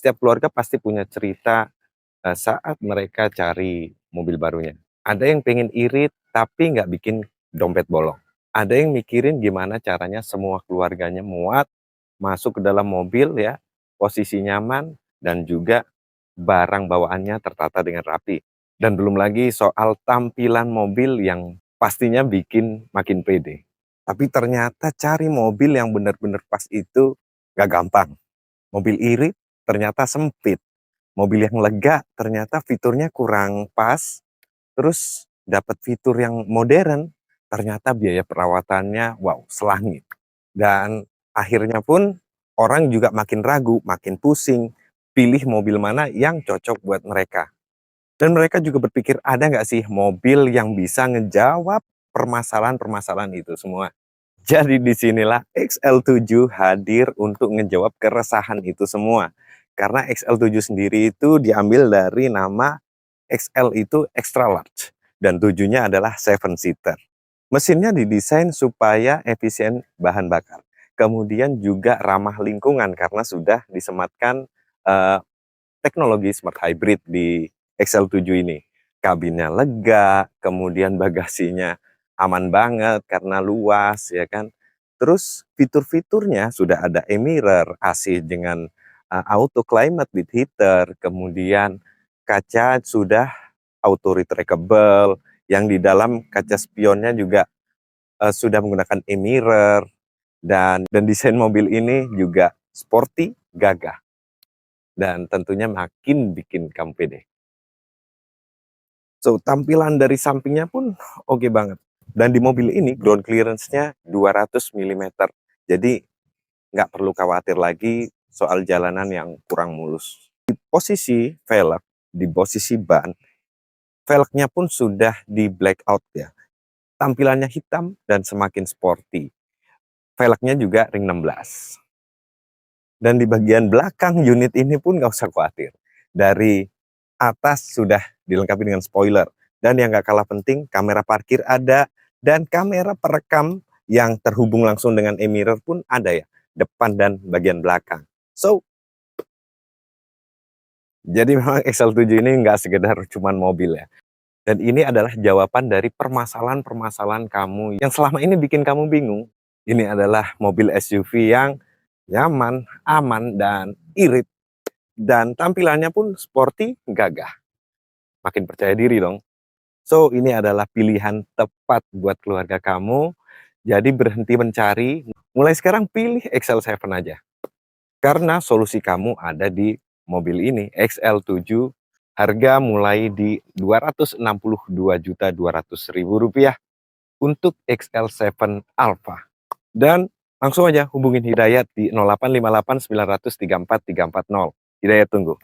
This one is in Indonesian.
Setiap keluarga pasti punya cerita saat mereka cari mobil barunya. Ada yang pengen irit tapi nggak bikin dompet bolong. Ada yang mikirin gimana caranya semua keluarganya muat masuk ke dalam mobil ya, posisi nyaman dan juga barang bawaannya tertata dengan rapi. Dan belum lagi soal tampilan mobil yang pastinya bikin makin pede. Tapi ternyata cari mobil yang benar-benar pas itu gak gampang. Mobil irit ternyata sempit. Mobil yang lega ternyata fiturnya kurang pas. Terus dapat fitur yang modern, ternyata biaya perawatannya wow, selangit. Dan akhirnya pun orang juga makin ragu, makin pusing, pilih mobil mana yang cocok buat mereka. Dan mereka juga berpikir, ada nggak sih mobil yang bisa ngejawab permasalahan-permasalahan itu semua. Jadi disinilah XL7 hadir untuk ngejawab keresahan itu semua. Karena XL7 sendiri itu diambil dari nama XL itu extra large. Dan 7-nya adalah 7-seater. Mesinnya didesain supaya efisien bahan bakar. Kemudian juga ramah lingkungan karena sudah disematkan eh, teknologi smart hybrid di XL7 ini. Kabinnya lega, kemudian bagasinya aman banget karena luas ya kan. Terus fitur-fiturnya sudah ada e-mirror, AC dengan auto climate with heater, kemudian kaca sudah auto retractable, yang di dalam kaca spionnya juga sudah menggunakan e-mirror, dan desain mobil ini juga sporty, gagah, dan tentunya makin bikin kamu pede. So, tampilan dari sampingnya pun oke banget. Dan di mobil ini ground clearance-nya 200 mm. Jadi nggak perlu khawatir lagi soal jalanan yang kurang mulus. Di posisi velg, di posisi ban, velgnya pun sudah di blackout ya. Tampilannya hitam dan semakin sporty. Velgnya juga ring 16. Dan di bagian belakang unit ini pun nggak usah khawatir. Dari atas sudah dilengkapi dengan spoiler. Dan yang nggak kalah penting, kamera parkir ada. Dan kamera perekam yang terhubung langsung dengan e-mirror pun ada ya. Depan dan bagian belakang. So, jadi memang XL7 ini nggak sekedar cuman mobil ya. Dan ini adalah jawaban dari permasalahan-permasalahan kamu yang selama ini bikin kamu bingung. Ini adalah mobil SUV yang nyaman, aman, dan irit. Dan tampilannya pun sporty, gagah. Makin percaya diri dong. So, ini adalah pilihan tepat buat keluarga kamu. Jadi berhenti mencari, mulai sekarang pilih XL7 aja. Karena solusi kamu ada di mobil ini, XL7. Harga mulai di Rp262.200.000 untuk XL7 Alpha. Dan langsung aja hubungin Hidayat di 0858 900 34340. Hidayat tunggu.